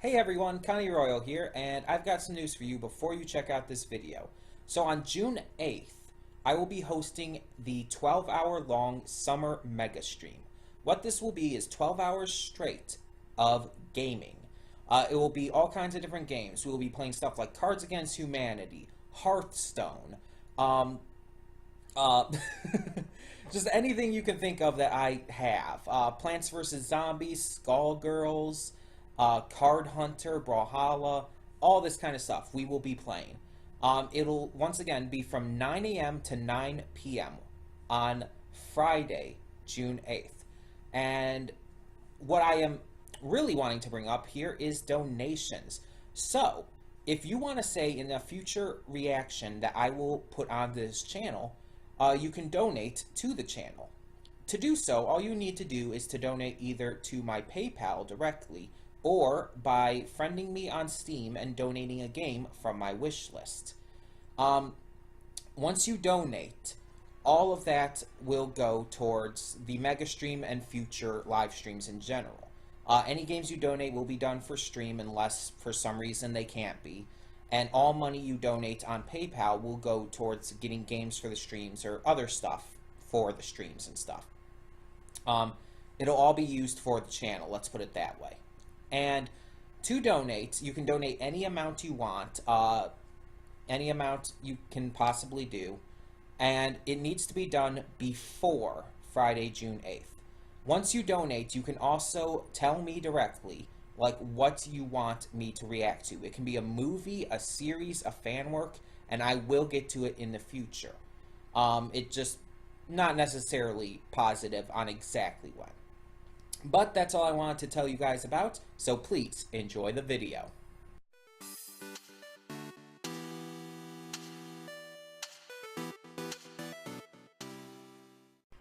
Hey everyone, Connie Royal here, and I've got some news for you before you check out this video. So on June 8th, I will be hosting the 12-hour long summer mega stream. What this will be is 12 hours straight of gaming. It will be all kinds of different games. We will be playing stuff like Cards Against Humanity, Hearthstone, uh, just anything you can think of that I have. Plants vs. Zombies, Skullgirls, Card Hunter, Brawlhalla, all this kind of stuff we will be playing. It'll once again be from 9 a.m. to 9 p.m. on Friday, June 8th. And what I am really wanting to bring up here is donations. So, if you want to say in a future reaction that I will put on this channel, you can donate to the channel. To do so, all you need to do is to donate either to my PayPal directly or by friending me on Steam and donating a game from my wish list. Once you donate, all of that will go towards the mega stream and future live streams in general. Any games you donate will be done for stream unless for some reason they can't be. And all money you donate on PayPal will go towards getting games for the streams or other stuff for the streams and stuff. It'll all be used for the channel, let's put it that way. And to donate, you can donate any amount you want, any amount you can possibly do, and it needs to be done before Friday, June 8th. Once you donate, you can also tell me directly like what you want me to react to. It can be a movie, a series, a fan work, and I will get to it in the future. It just not necessarily positive on exactly when. But that's all I wanted to tell you guys about, so please enjoy the video.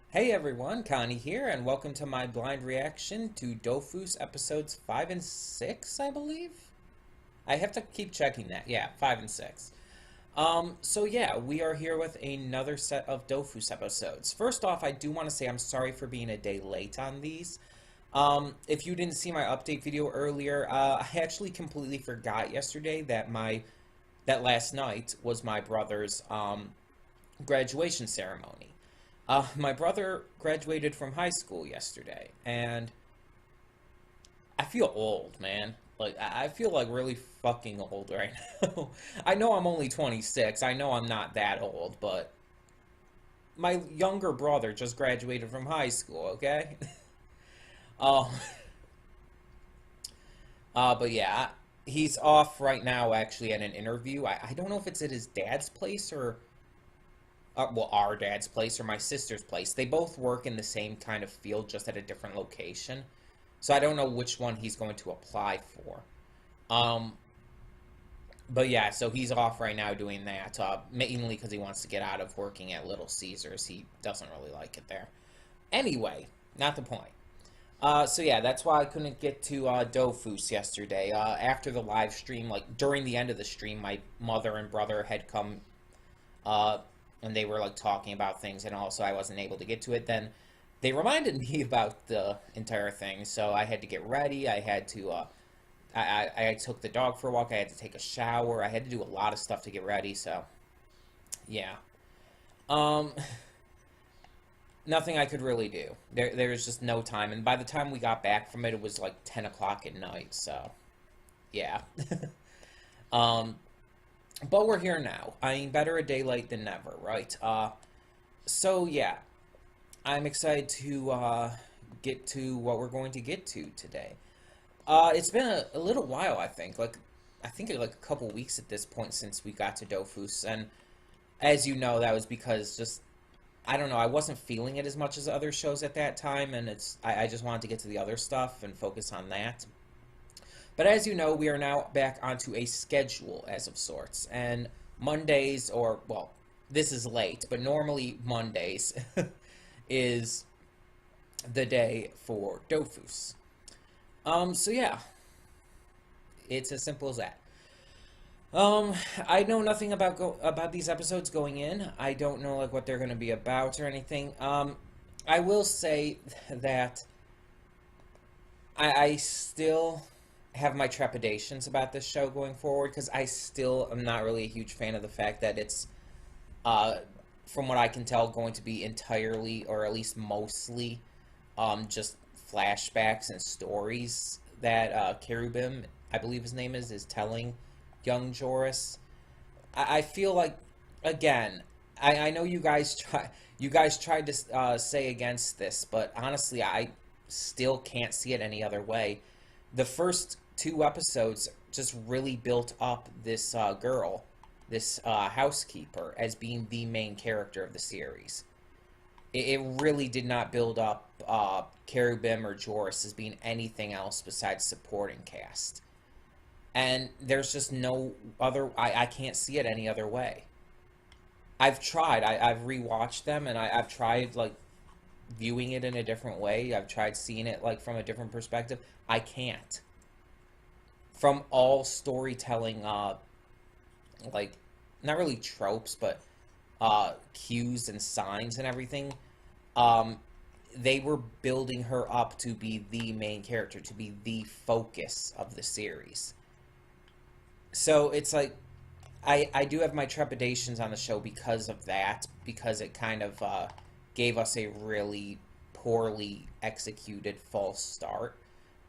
Hey everyone, Connie here, and welcome to my blind reaction to Dofus episodes 5 and 6, I believe? I have to keep checking that. Yeah, 5 and 6. So yeah, we are here with another set of Dofus episodes. First off, I do want to say I'm sorry for being a day late on these. If you didn't see my update video earlier, I actually completely forgot yesterday that that last night was my brother's, graduation ceremony. My brother graduated from high school yesterday, and I feel old, man. Like, I feel like really fucking old right now. I know I'm only 26, I know I'm not that old, but my younger brother just graduated from high school, okay? But yeah, he's off right now actually at an interview. I don't know if it's at his dad's place or, well, our dad's place or my sister's place. They both work in the same kind of field, just at a different location. So I don't know which one he's going to apply for. But yeah, so he's off right now doing that, mainly because he wants to get out of working at Little Caesars. He doesn't really like it there. Anyway, not the point. So yeah, that's why I couldn't get to Dofus yesterday. After the live stream, like during the end of the stream, my mother and brother had come, and they were like talking about things, and also I wasn't able to get to it. Then they reminded me about the entire thing, so I had to get ready. I had to, I took the dog for a walk. I had to take a shower. I had to do a lot of stuff to get ready. So, yeah. Nothing I could really do. There was just no time. And by the time we got back from it, it was like 10 o'clock at night. So, yeah. But we're here now. I mean, better a day late than never, right? So, yeah. I'm excited to get to what we're going to get to today. It's been a little while, I think. I think like a couple weeks at this point since we got to Dofus. And as you know, that was because just, I don't know, I wasn't feeling it as much as other shows at that time, and I just wanted to get to the other stuff and focus on that. But as you know, we are now back onto a schedule as of sorts, and Mondays, or, well, this is late, but normally Mondays is the day for Dofus. So yeah, it's as simple as that. I know nothing about these episodes going in. I don't know like what they're going to be about or anything. I will say that I still have my trepidations about this show going forward because I still am not really a huge fan of the fact that it's, uh, from what I can tell, going to be entirely, or at least mostly, just flashbacks and stories that Cherubim, I believe his name is telling young Joris. I feel like, again, I know you guys tried to say against this, but honestly, I still can't see it any other way. The first two episodes just really built up this girl, this housekeeper, as being the main character of the series. It really did not build up Cherubim or Joris as being anything else besides supporting cast. And there's just no other, I can't see it any other way. I've tried, I've rewatched them, and I've tried, like, viewing it in a different way. I've tried seeing it, like, from a different perspective. I can't. From all storytelling, like, not really tropes, but cues and signs and everything, they were building her up to be the main character, to be the focus of the series. So it's like, I do have my trepidations on the show because of that, because it kind of gave us a really poorly executed false start,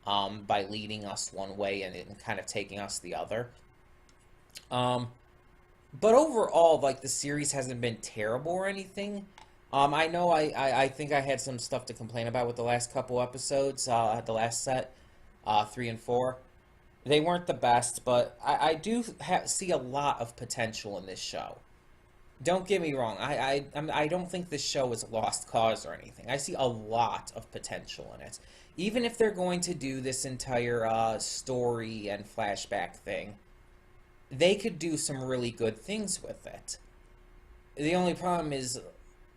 by leading us one way and kind of taking us the other. But overall, like, the series hasn't been terrible or anything. I know I think I had some stuff to complain about with the last couple episodes, the last set, 3 and 4. They weren't the best, but I do see a lot of potential in this show. Don't get me wrong, I don't think this show is a lost cause or anything. I see a lot of potential in it. Even if they're going to do this entire story and flashback thing, they could do some really good things with it. The only problem is,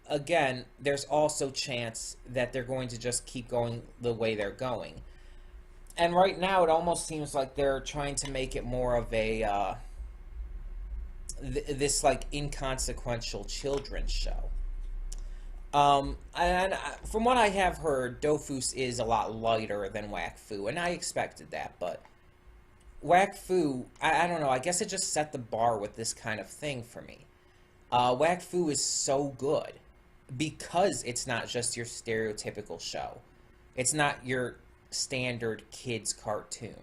again, there's also chance that they're going to just keep going the way they're going. And right now, it almost seems like they're trying to make it more of a, this, like, inconsequential children's show. And from what I have heard, Dofus is a lot lighter than Whack-Fu, and I expected that, but Whack-Fu, I don't know, I guess it just set the bar with this kind of thing for me. Whack-Fu is so good because it's not just your stereotypical show. It's not your standard kids cartoon.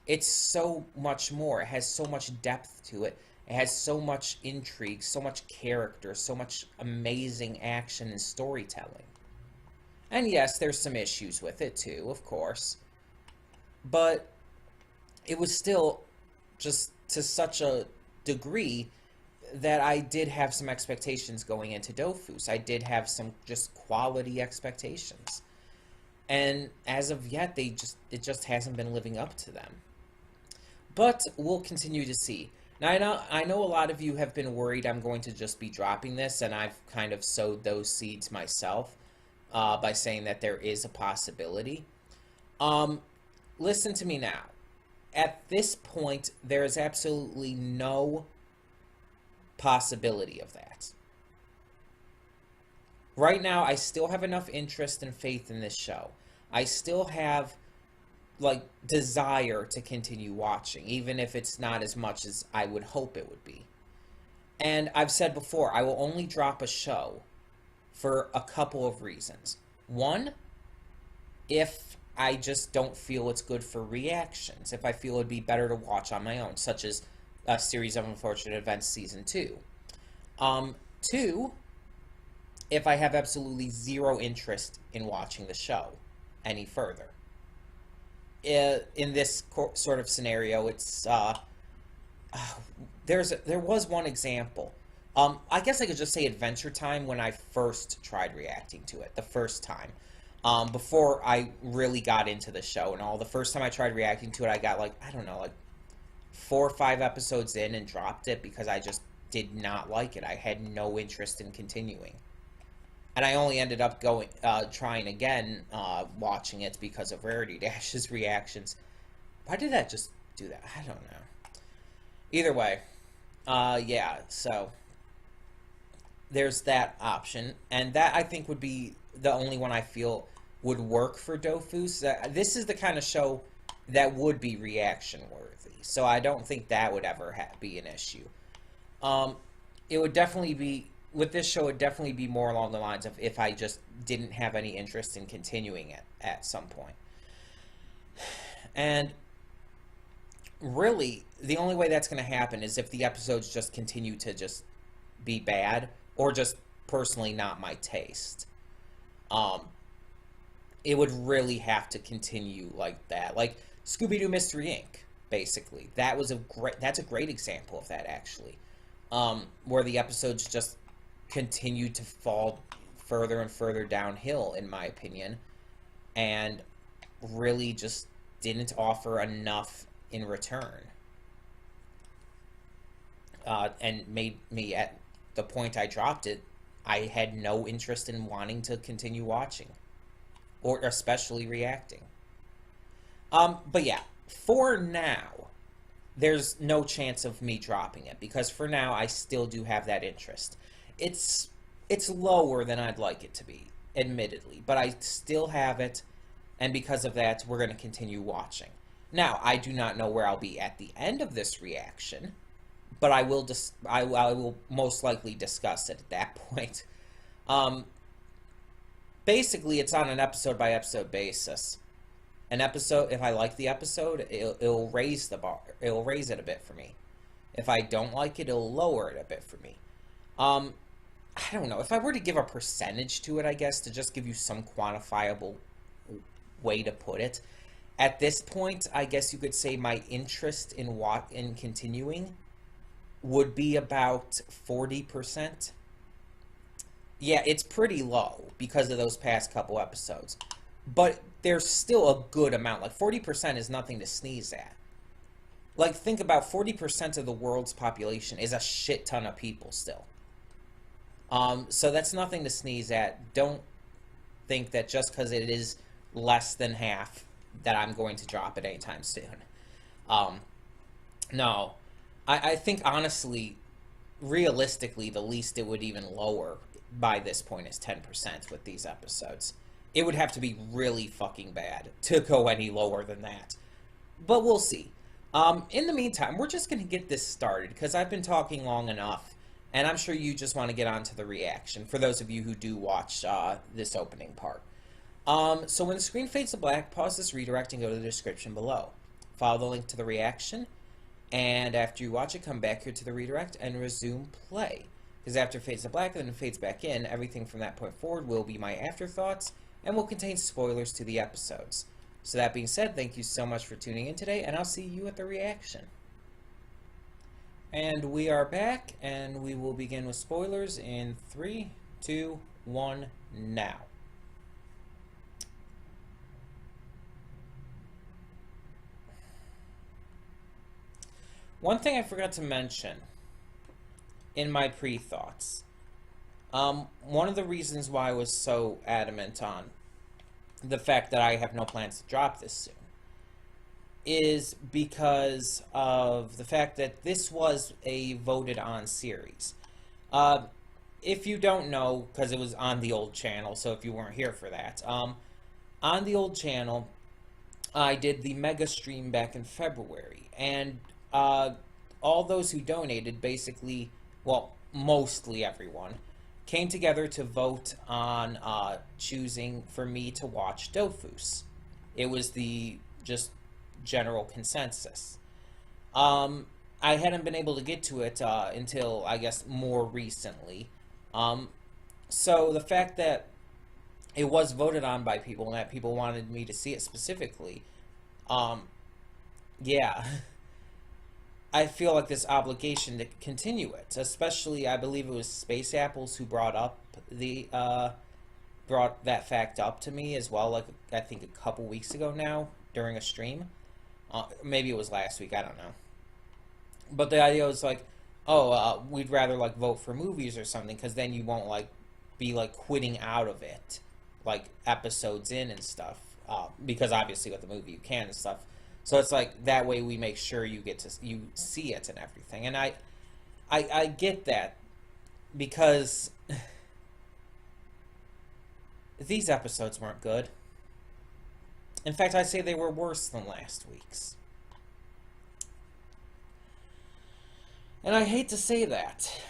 It's so much more. It has so much depth to it. It has so much intrigue, so much character, so much amazing action and storytelling. And yes, there's some issues with it too, of course. But it was still just to such a degree that I did have some expectations going into Dofus. I did have some just quality expectations. And as of yet, it just hasn't been living up to them. But we'll continue to see. Now, I know a lot of you have been worried I'm going to just be dropping this, and I've kind of sowed those seeds myself by saying that there is a possibility. Listen to me now. At this point, there is absolutely no possibility of that. Right now, I still have enough interest and faith in this show. I still have, like, desire to continue watching, even if it's not as much as I would hope it would be. And I've said before, I will only drop a show for a couple of reasons. One, if I just don't feel it's good for reactions, if I feel it'd be better to watch on my own, such as A Series of Unfortunate Events Season 2. Two, if I have absolutely zero interest in watching the show any further. In this sort of scenario, it's there was one example. I guess I could just say Adventure Time when I first tried reacting to it, the first time. Before I really got into the show and all. The first time I tried reacting to it, I got, like, I don't know, like 4 or 5 episodes in and dropped it because I just did not like it. I had no interest in continuing. And I only ended up trying again, watching it because of Rarity Dash's reactions. Why did that just do that? I don't know. Either way, yeah, so there's that option. And that, I think, would be the only one I feel would work for Dofus. This is the kind of show that would be reaction worthy. So I don't think that would ever be an issue. Um, it would definitely be with this show. It'd definitely be more along the lines of if I just didn't have any interest in continuing it at some point. And really, the only way that's going to happen is if the episodes just continue to just be bad or just personally not my taste. Um, it would really have to continue like that. Like Scooby-Doo Mystery Inc. Basically, that's a great example of that actually, where the episodes just continued to fall further and further downhill, in my opinion, and really just didn't offer enough in return, and made me at the point I dropped it. I had no interest in wanting to continue watching, or especially reacting. But yeah, for now, there's no chance of me dropping it because for now I still do have that interest. It's it's lower than I'd like it to be, admittedly, but I still have it, and because of that, we're going to continue watching. Now, I do not know where I'll be at the end of this reaction, but I will most likely discuss it at that point. Um, Basically, it's on an episode by episode basis. An episode, if I like the episode, it'll raise the bar. It'll raise it a bit for me. If I don't like it, it'll lower it a bit for me. Um, I don't know. If I were to give a percentage to it, I guess, to just give you some quantifiable way to put it, at this point, I guess you could say my interest in continuing would be about 40%. Yeah, it's pretty low because of those past couple episodes. But there's still a good amount. Like 40% is nothing to sneeze at. Like think about 40% of the world's population is a shit ton of people still. So that's nothing to sneeze at. Don't think that just because it is less than half that I'm going to drop it anytime soon. Um, no. I think honestly, realistically, the least it would even lower by this point is 10% with these episodes. It would have to be really fucking bad to go any lower than that. But we'll see. In the meantime, we're just going to get this started because I've been talking long enough, and I'm sure you just want to get on to the reaction for those of you who do watch this opening part. So when the screen fades to black, pause this redirect and go to the description below. Follow the link to the reaction, and after you watch it, come back here to the redirect and resume play. Because after it fades to black and then it fades back in, everything from that point forward will be my afterthoughts and will contain spoilers to the episodes. So that being said, thank you so much for tuning in today, and I'll see you at the reaction. And we are back, and we will begin with spoilers in 3, 2, 1, now. One thing I forgot to mention in my pre-thoughts. One of the reasons why I was so adamant on the fact that I have no plans to drop this soon is because of the fact that this was a voted on series. If you don't know, because it was on the old channel, so if you weren't here for that, on the old channel, I did the mega stream back in February, and all those who donated basically, well, mostly everyone, came together to vote on choosing for me to watch Dofus. It was the just general consensus. I hadn't been able to get to it until, I guess, more recently. So the fact that it was voted on by people and that people wanted me to see it specifically, yeah. I feel like this obligation to continue it, especially I believe it was Space Apples who brought up brought that fact up to me as well, like I think a couple weeks ago now during a stream. Maybe it was last week, I don't know. But the idea was like, oh, we'd rather like vote for movies or something because then you won't like be like quitting out of it, like episodes in and stuff. Because obviously with the movie you can and stuff. So it's like that way we make sure you see it and everything. And I get that because these episodes weren't good. In fact, I say they were worse than last week's. And I hate to say that.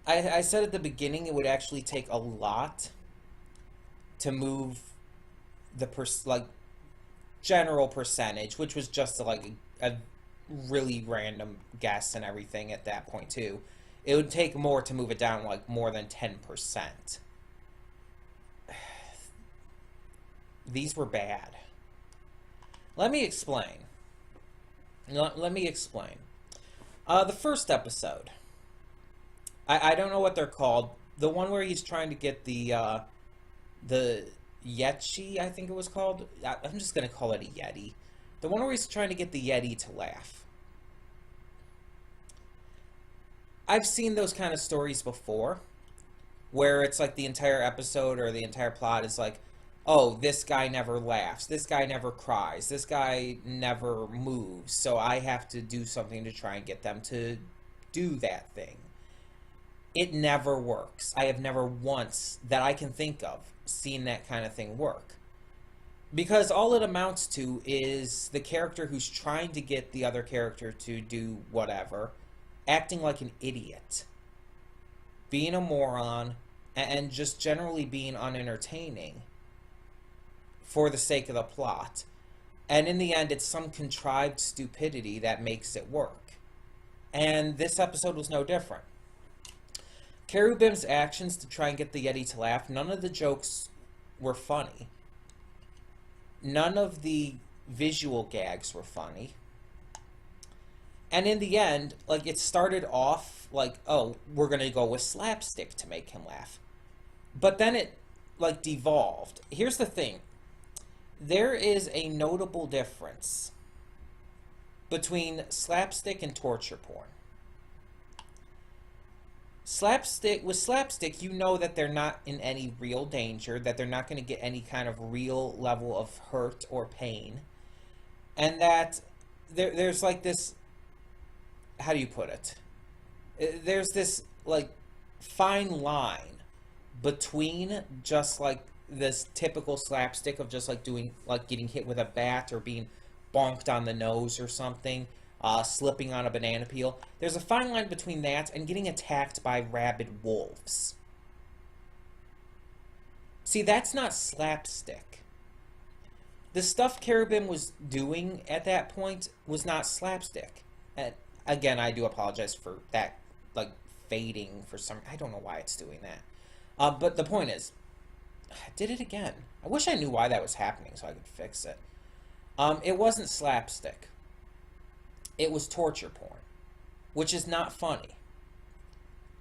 I said at the beginning it would actually take a lot to move the general percentage, which was just like a really random guess and everything at that point too. It would take more to move it down, like more than 10%. These were bad. Let me explain. Let me explain. The first episode. I don't know what they're called. The one where he's trying to get the Yeti, I think it was called. I'm just going to call it a Yeti. The one where he's trying to get the Yeti to laugh. I've seen those kind of stories before, where it's like the entire episode or the entire plot is like, oh, this guy never laughs, this guy never cries, this guy never moves, so I have to do something to try and get them to do that thing. It never works. I have never once, that I can think of, seen that kind of thing work. Because all it amounts to is the character who's trying to get the other character to do whatever, acting like an idiot, being a moron, and just generally being unentertaining for the sake of the plot. And in the end, it's some contrived stupidity that makes it work. And this episode was no different. Cherubim's actions to try and get the Yeti to laugh, none of the jokes were funny. None of the visual gags were funny. And in the end, like, it started off like, oh, we're going to go with slapstick to make him laugh. But then it, like, devolved. Here's the thing. There is a notable difference between slapstick and torture porn. With slapstick, you know that they're not in any real danger, that they're not going to get any kind of real level of hurt or pain. And that there's like this, how do you put it? There's this, like, fine line between just, like, this typical slapstick of just, like, doing, like, getting hit with a bat or being bonked on the nose or something, slipping on a banana peel. There's a fine line between that and getting attacked by rabid wolves. See, that's not slapstick. The stuff Cherubim was doing at that point was not slapstick. And again, I do apologize for that, like, fading for some... I don't know why it's doing that. But the point is, I did it again. I wish I knew why that was happening so I could fix it. It wasn't slapstick. It was torture porn, which is not funny.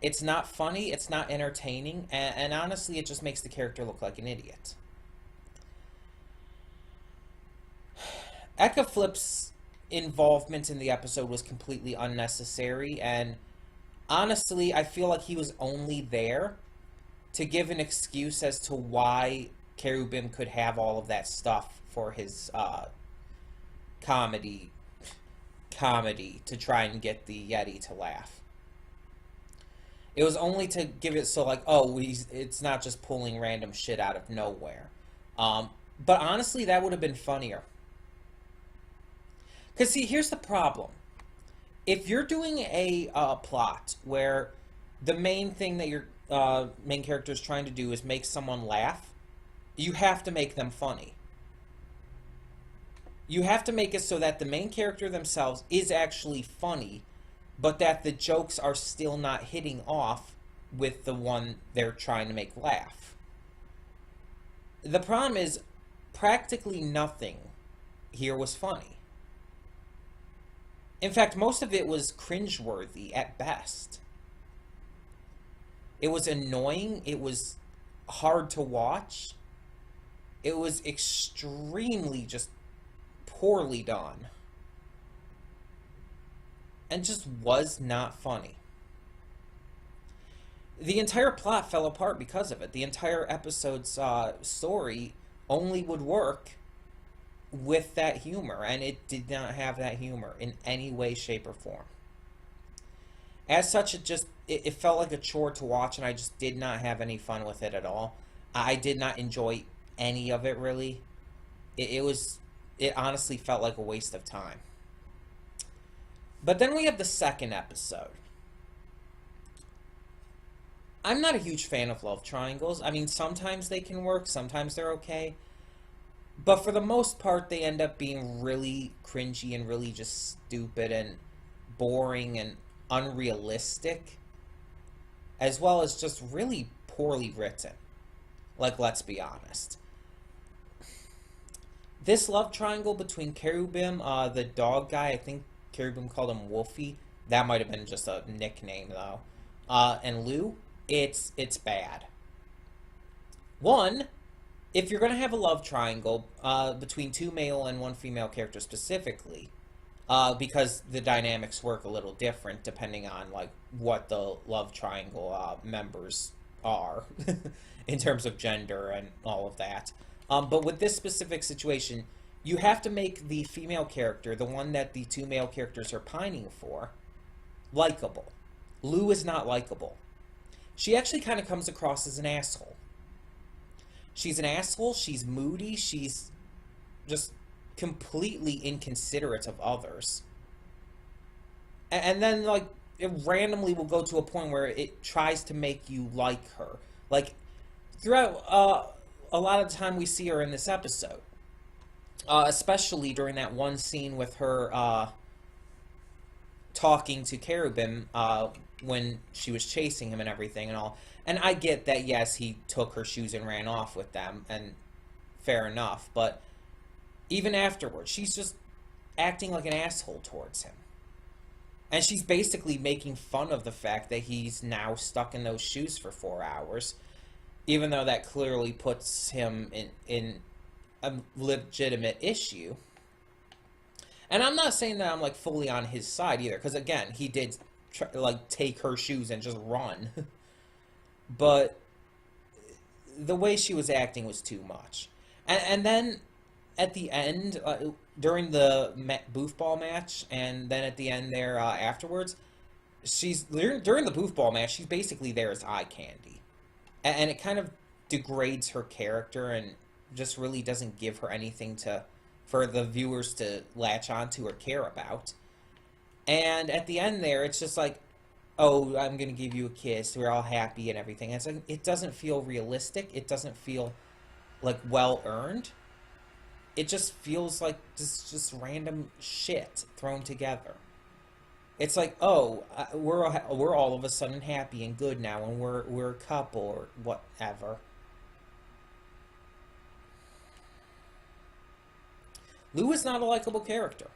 It's not funny, it's not entertaining, and honestly, it just makes the character look like an idiot. Eka-Flip's involvement in the episode was completely unnecessary, and honestly, I feel like he was only there to give an excuse as to why Cherubim could have all of that stuff for his comedy to try and get the Yeti to laugh. It was only to give it so, like, oh, it's not just pulling random shit out of nowhere. But honestly, that would have been funnier. Because, see, here's the problem. If you're doing a plot where the main thing that your main character is trying to do is make someone laugh, you have to make them funny. You have to make it so that the main character themselves is actually funny, but that the jokes are still not hitting off with the one they're trying to make laugh. The problem is, practically nothing here was funny. In fact, most of it was cringeworthy at best. It was annoying, it was hard to watch, it was extremely just poorly done, and just was not funny. The entire plot fell apart because of it. The entire episode's story only would work with that humor, and it did not have that humor in any way, shape, or form. As such, it felt like a chore to watch, and I just did not have any fun with it at all. I did not enjoy any of it really. It honestly felt like a waste of time. But then we have the second episode. I'm not a huge fan of love triangles. I mean, sometimes they can work, sometimes they're okay. But for the most part, they end up being really cringy and really just stupid and boring and unrealistic, as well as just really poorly written. Like, let's be honest. This love triangle between Cherubim, the dog guy, I think Cherubim called him Wolfie. That might have been just a nickname, though. And Lou, it's bad. One, if you're going to have a love triangle between two male and one female characters specifically, because the dynamics work a little different depending on like what the love triangle members are in terms of gender and all of that. But with this specific situation, you have to make the female character, the one that the two male characters are pining for, likable. Lou is not likable. She actually kind of comes across as an asshole. She's an asshole, she's moody, she's just completely inconsiderate of others. And then, like, it randomly will go to a point where it tries to make you like her. Like, throughout a lot of the time we see her in this episode. Especially during that one scene with her talking to Cherubim when she was chasing him and everything and all. And I get that, yes, he took her shoes and ran off with them, and fair enough. But even afterwards, she's just acting like an asshole towards him. And she's basically making fun of the fact that he's now stuck in those shoes for 4 hours, even though that clearly puts him in a legitimate issue. And I'm not saying that I'm like fully on his side either, because again, he did like take her shoes and just run. But the way she was acting was too much. And then at the end, during the booth ball match, and then at the end there afterwards, during the booth ball match, she's basically there as eye candy. And it kind of degrades her character and just really doesn't give her anything for the viewers to latch onto or care about. And at the end there, it's just like, oh, I'm going to give you a kiss, we're all happy and everything. And it's like, it doesn't feel realistic, it doesn't feel like well earned. It just feels like just random shit thrown together. It's like, oh, we're all of a sudden happy and good now, and we're a couple or whatever. Lou is not a likable character.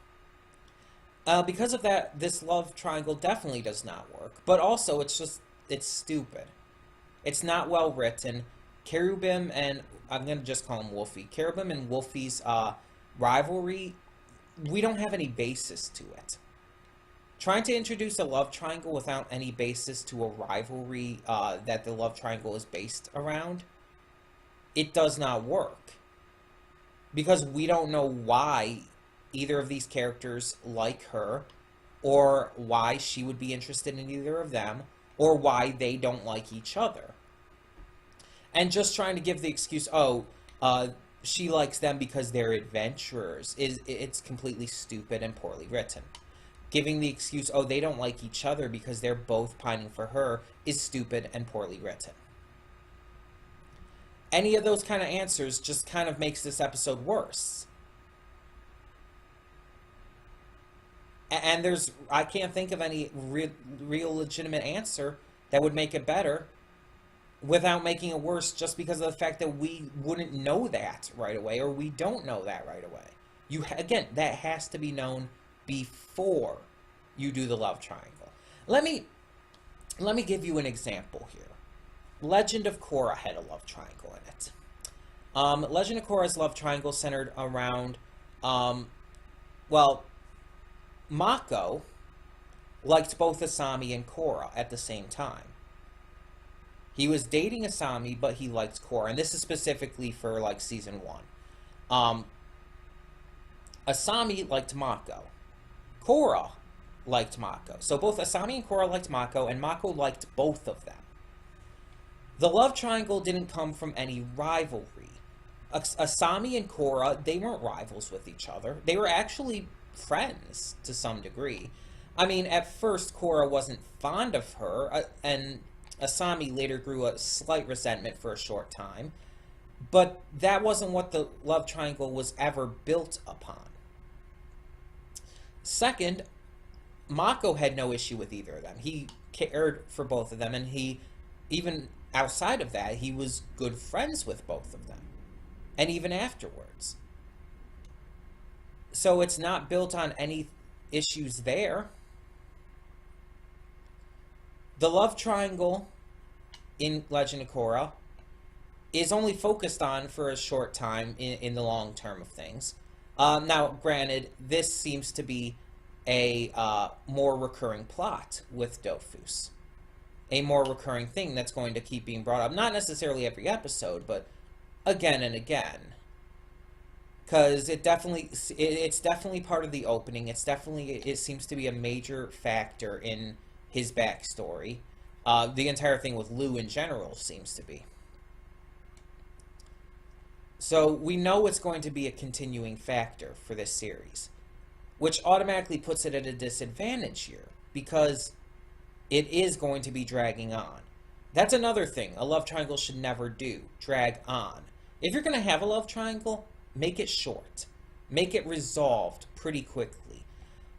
Because of that, this love triangle definitely does not work. But also, it's stupid. It's not well written. Cherubim and, I'm going to just call him Wolfie. Cherubim and Wolfie's rivalry, we don't have any basis to it. Trying to introduce a love triangle without any basis to a rivalry that the love triangle is based around, it does not work. Because we don't know why either of these characters like her, or why she would be interested in either of them, or why they don't like each other. And just trying to give the excuse, oh, she likes them because they're adventurers, it's completely stupid and poorly written. Giving the excuse, oh, they don't like each other because they're both pining for her, is stupid and poorly written. Any of those kind of answers just kind of makes this episode worse. And I can't think of any real legitimate answer that would make it better without making it worse, just because of the fact that we wouldn't know that right away, or we don't know that right away. Again, that has to be known before you do the love triangle. Let me give you an example here. Legend of Korra had a love triangle in it. Legend of Korra's love triangle centered around, Mako liked both Asami and Korra at the same time. He was dating Asami, but he liked Korra, and this is specifically for, like, season 1. Asami liked Mako. Korra liked Mako. So both Asami and Korra liked Mako, and Mako liked both of them. The love triangle didn't come from any rivalry. Asami and Korra, they weren't rivals with each other. They were actually friends to some degree. I mean, at first, Korra wasn't fond of her, and Asami later grew a slight resentment for a short time. But that wasn't what the love triangle was ever built upon. Second, Mako had no issue with either of them. He cared for both of them, and even outside of that, he was good friends with both of them. And even afterwards. So it's not built on any issues there. The love triangle in Legend of Korra is only focused on for a short time in the long term of things. Now, granted, this seems to be a more recurring plot with Dofus. A more recurring thing that's going to keep being brought up. Not necessarily every episode, but again and again. Because it's definitely part of the opening. It seems to be a major factor in his backstory. The entire thing with Lou in general seems to be. So we know it's going to be a continuing factor for this series, which automatically puts it at a disadvantage here, because it is going to be dragging on. That's another thing a love triangle should never do, drag on. If you're going to have a love triangle, make it short. Make it resolved pretty quickly.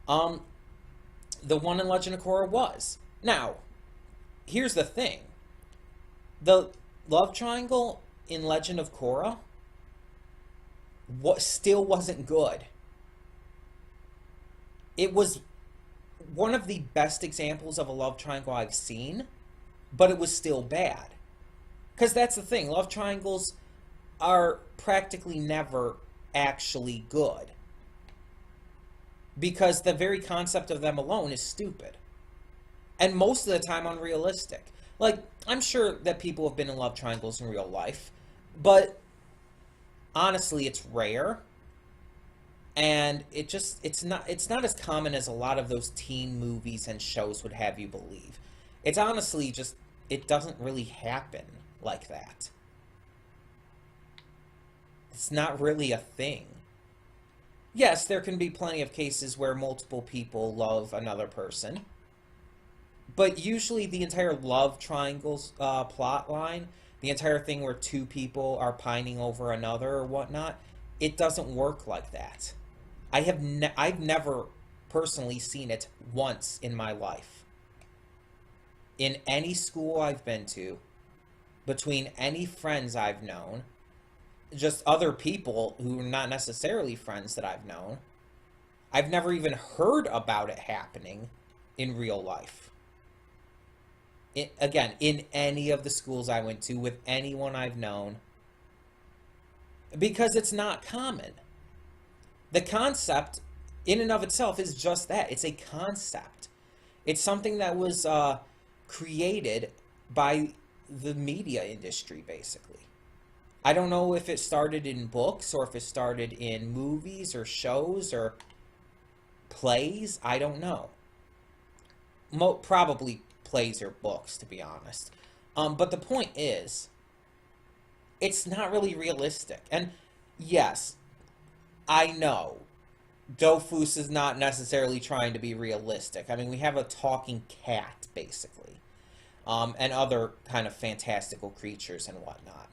The one in Legend of Korra was. Now, here's the thing. The love triangle in Legend of Korra still wasn't good. It was one of the best examples of a love triangle I've seen, but it was still bad. Because that's the thing, love triangles are practically never actually good. Because the very concept of them alone is stupid. And most of the time unrealistic. Like, I'm sure that people have been in love triangles in real life, but honestly, it's rare. And it's not as common as a lot of those teen movies and shows would have you believe. It's honestly just, it doesn't really happen like that. It's not really a thing. Yes, there can be plenty of cases where multiple people love another person. But usually the entire love triangles plot line, the entire thing where two people are pining over another or whatnot, it doesn't work like that. I've never personally seen it once in my life. In any school I've been to, between any friends I've known, just other people who are not necessarily friends that I've known, I've never even heard about it happening in real life. Again, in any of the schools I went to, with anyone I've known, because it's not common. The concept, in and of itself, is just that. It's a concept. It's something that was created by the media industry, basically. I don't know if it started in books, or if it started in movies, or shows, or plays. I don't know. Probably plays or books, to be honest. But the point is, it's not really realistic. And yes, I know Dofus is not necessarily trying to be realistic. I mean, we have a talking cat, basically, and other kind of fantastical creatures and whatnot.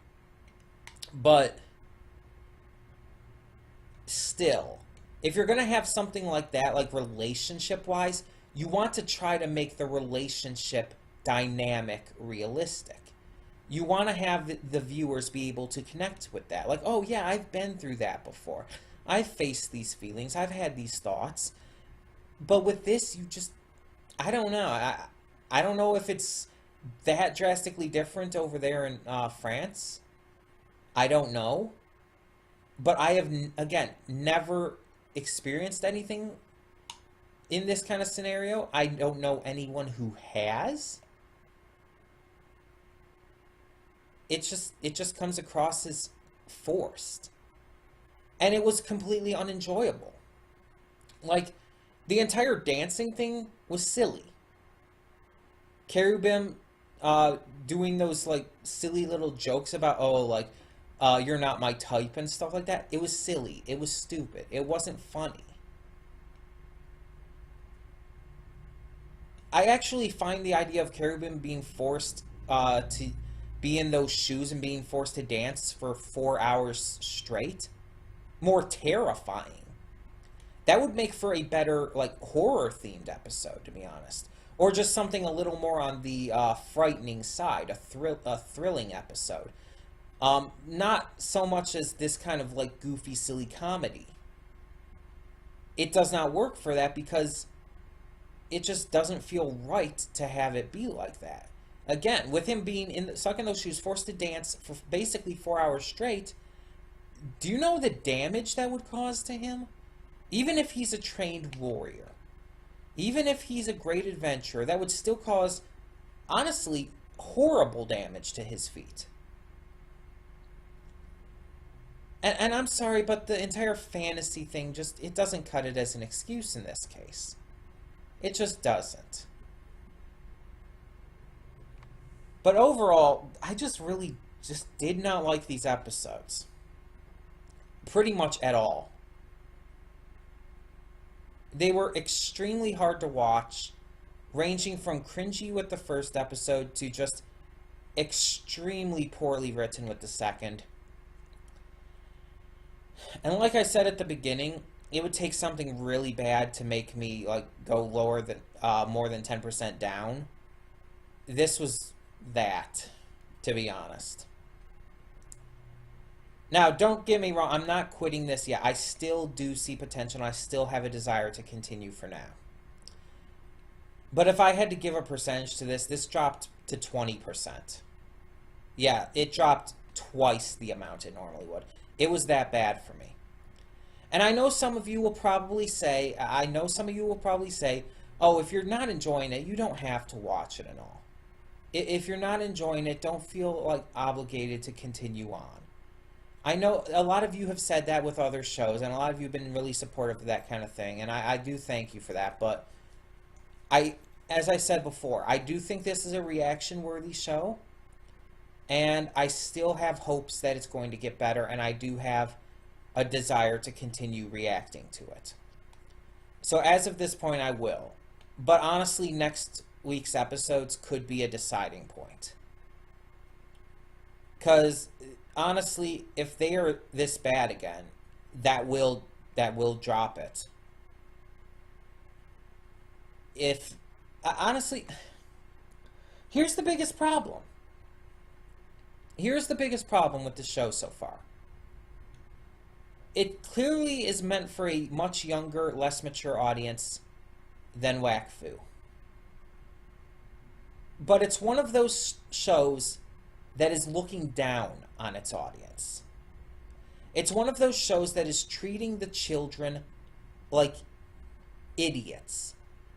But still, if you're going to have something like that, like relationship-wise, you want to try to make the relationship dynamic realistic. You want to have the viewers be able to connect with that. Like, oh yeah, I've been through that before. I've faced these feelings. I've had these thoughts. But with this, you just, I don't know. I don't know if it's that drastically different over there in France. I don't know. But I have, again, never experienced anything in this kind of scenario. I don't know anyone who has. It just comes across as forced. And it was completely unenjoyable. Like, the entire dancing thing was silly. Cherubim doing those, like, silly little jokes about, oh, like, you're not my type and stuff like that. It was silly. It was stupid. It wasn't funny. I actually find the idea of Cherubim being forced to be in those shoes and being forced to dance for 4 hours straight more terrifying. That would make for a better, like, horror-themed episode, to be honest. Or just something a little more on the frightening side, a thrilling episode. Not so much as this kind of, like, goofy, silly comedy. It does not work for that because it just doesn't feel right to have it be like that. Again, with him being stuck in those shoes, forced to dance for basically 4 hours straight, do you know the damage that would cause to him? Even if he's a trained warrior, even if he's a great adventurer, that would still cause, honestly, horrible damage to his feet. And I'm sorry, but the entire fantasy thing just, it doesn't cut it as an excuse in this case. It just doesn't. But overall, I just really just did not like these episodes. Pretty much at all. They were extremely hard to watch, ranging from cringy with the first episode to just extremely poorly written with the second. And like I said at the beginning, it would take something really bad to make me like go lower than more than 10% down. This was that, to be honest. Now, don't get me wrong, I'm not quitting this yet. I still do see potential, and I still have a desire to continue for now. But if I had to give a percentage to this dropped to 20%. Yeah, it dropped twice the amount it normally would. It was that bad for me. And I know some of you will probably say, oh, if you're not enjoying it, you don't have to watch it at all. If you're not enjoying it, don't feel like obligated to continue on. I know a lot of you have said that with other shows, and a lot of you have been really supportive of that kind of thing, and I do thank you for that, but as I said before, I do think this is a reaction-worthy show, and I still have hopes that it's going to get better, and I do have a desire to continue reacting to it. So as of this point, I will. But honestly, next week's episodes could be a deciding point. Because honestly, if they are this bad again, that will drop it. If honestly, here's the biggest problem. Here's the biggest problem with the show so far. It clearly is meant for a much younger, less mature audience than Wakfu. But it's one of those shows that is looking down on its audience. It's one of those shows that is treating the children like idiots.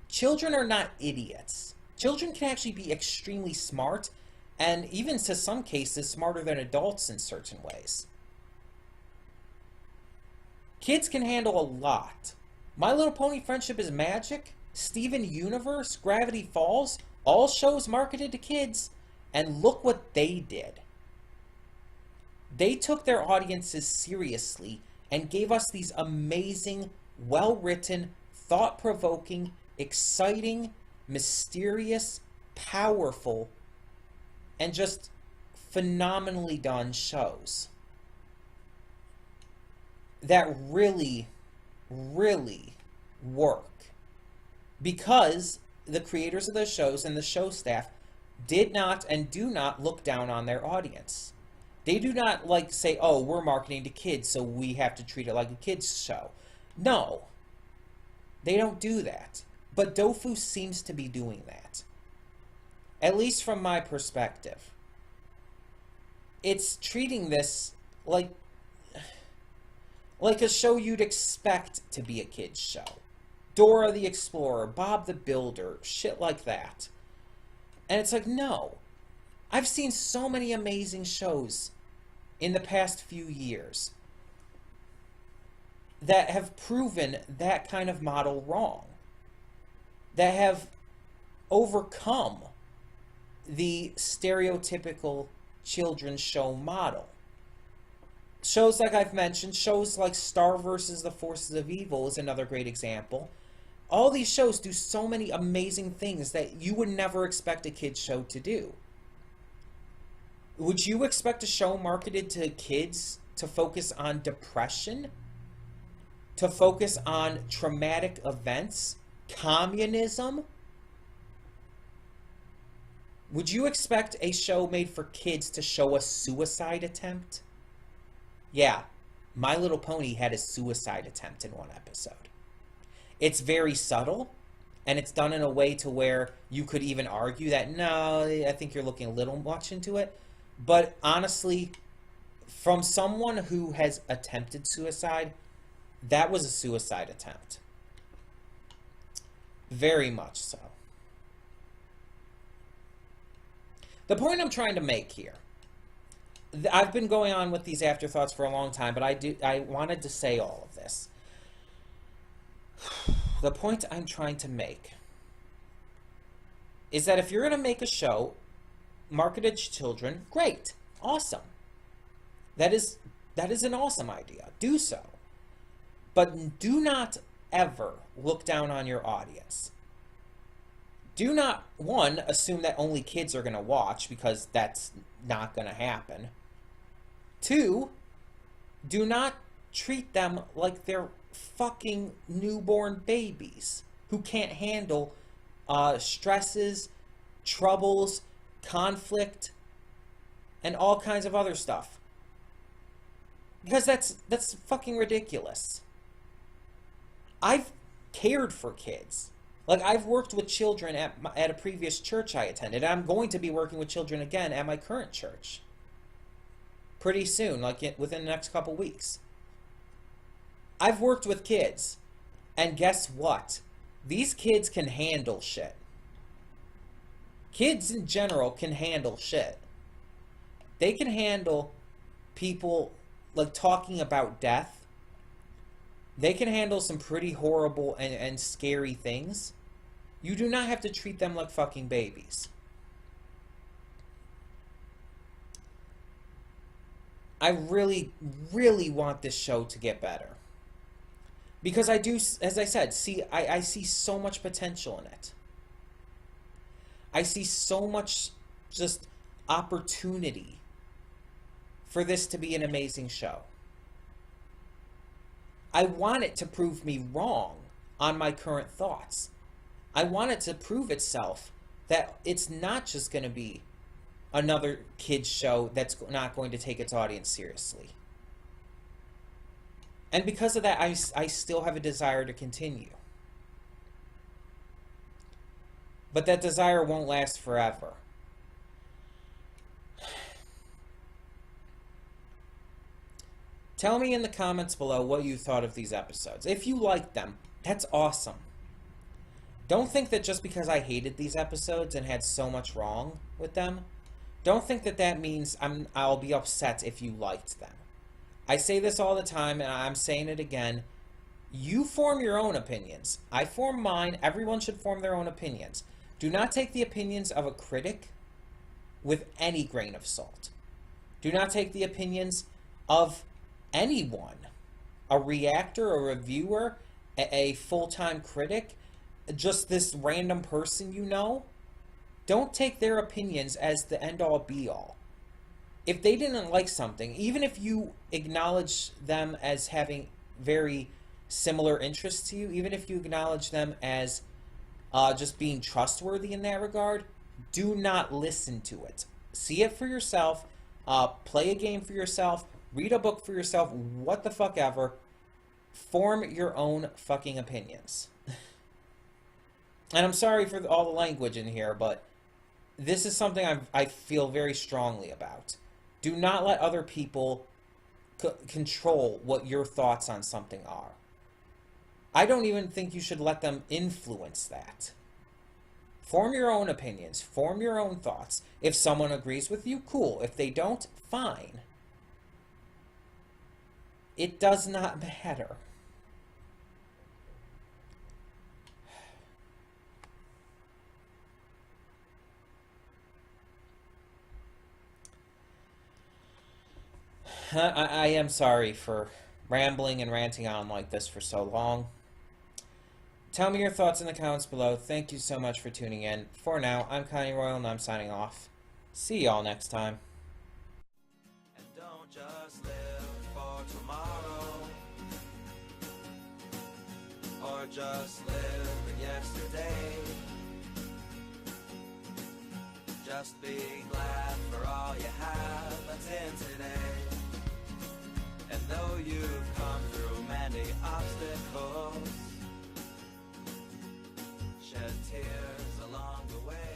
Children are not idiots. Children can actually be extremely smart, and even to some cases smarter than adults in certain ways. Kids can handle a lot. My Little Pony Friendship is Magic, Steven Universe, Gravity Falls, all shows marketed to kids, and look what they did. They took their audiences seriously and gave us these amazing, well-written, thought-provoking, exciting, mysterious, powerful, and just phenomenally done shows that really, really work. Because the creators of those shows and the show staff did not and do not look down on their audience. They do not like say, oh, we're marketing to kids, so we have to treat it like a kids show. No, they don't do that. But Dofus seems to be doing that. At least from my perspective. It's treating this like a show you'd expect to be a kids show. Dora the Explorer, Bob the Builder, shit like that. And it's like, no. I've seen so many amazing shows in the past few years that have proven that kind of model wrong. That have overcome the stereotypical children's show model. Shows like I've mentioned, shows like Star versus the Forces of Evil is another great example. All these shows do so many amazing things that you would never expect a kid's show to do. Would you expect a show marketed to kids to focus on depression? To focus on traumatic events? Communism? Would you expect a show made for kids to show a suicide attempt? Yeah, My Little Pony had a suicide attempt in one episode. It's very subtle, and it's done in a way to where you could even argue that, no, I think you're looking a little much into it. But honestly, from someone who has attempted suicide, that was a suicide attempt. Very much so. The point I'm trying to make here, I've been going on with these afterthoughts for a long time, but I wanted to say all of this. The point I'm trying to make is that if you're going to make a show marketed to children, great, awesome. That is an awesome idea. Do so. But do not ever look down on your audience. Do not, one, assume that only kids are going to watch, because that's not going to happen. Two, do not treat them like they're fucking newborn babies who can't handle stresses, troubles, conflict, and all kinds of other stuff. Because that's fucking ridiculous. I've cared for kids. Like, I've worked with children at a previous church I attended. I'm going to be working with children again at my current church pretty soon, like within the next couple weeks. I've worked with kids, and guess what? These kids can handle shit. Kids in general can handle shit. They can handle people, like, talking about death. They can handle some pretty horrible and scary things. You do not have to treat them like fucking babies. I really, really want this show to get better. Because I do, as I said, I see so much potential in it. I see so much just opportunity for this to be an amazing show. I want it to prove me wrong on my current thoughts. I want it to prove itself that it's not just going to be another kids show that's not going to take its audience seriously. And because of that, I still have a desire to continue. But that desire won't last forever. Tell me in the comments below what you thought of these episodes. If you liked them, that's awesome. Don't think that just because I hated these episodes and had so much wrong with them, don't think that that means I'll be upset if you liked them. I say this all the time, and I'm saying it again. You form your own opinions. I form mine. Everyone should form their own opinions. Do not take the opinions of a critic with any grain of salt. Do not take the opinions of anyone, a reactor, a reviewer, a full-time critic, just this random person you know. Don't take their opinions as the end-all be-all. If they didn't like something, even if you acknowledge them as having very similar interests to you, even if you acknowledge them as just being trustworthy in that regard, do not listen to it. See it for yourself, play a game for yourself, read a book for yourself, what the fuck ever. Form your own fucking opinions. And I'm sorry for all the language in here, but this is something I feel very strongly about. Do not let other people control what your thoughts on something are. I don't even think you should let them influence that. Form your own opinions. Form your own thoughts. If someone agrees with you, cool. If they don't, fine. It does not matter. I am sorry for rambling and ranting on like this for so long. Tell me your thoughts in the comments below. Thank you so much for tuning in. For now, I'm Connie Royal and I'm signing off. See y'all next time. And don't just live for tomorrow, or just live in yesterday. Just be glad for all you have that's in today. And though you've come through many obstacles, shed tears along the way.